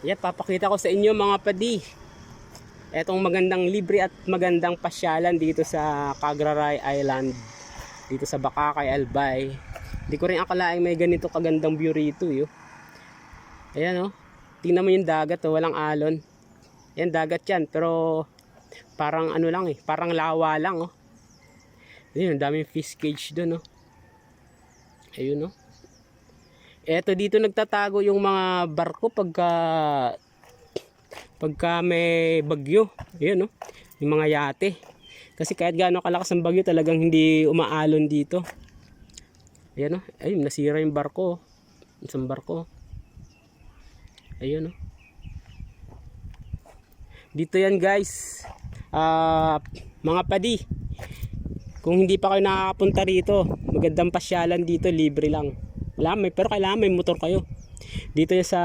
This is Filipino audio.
Yan, papakita ko sa inyo mga padi. Etong magandang libre at magandang pasyalan dito sa Cagraray Island. Dito sa Bacacay, Albay. Hindi ko rin akalaing may ganito kagandang view rito. Yo. Ayan oh. Tingnan mo yung dagat oh, walang alon. Yan dagat yan, pero parang ano lang eh, parang lawa lang oh. Ayun, daming fish cage doon oh. Ayun oh. Eto dito nagtatago yung mga barko pagka may bagyo. Ayun oh. Yung mga yate. Kasi kahit gaano kalakas ang bagyo talagang hindi umaalon dito. Ayan oh. Ayun, nasira yung barko. Isang barko. Ayun oh. Dito yan guys. Mga padi. Kung hindi pa kayo nakakapunta rito, magandang pasyalan dito, libre lang. Pero kailangan may motor kayo. Dito yan sa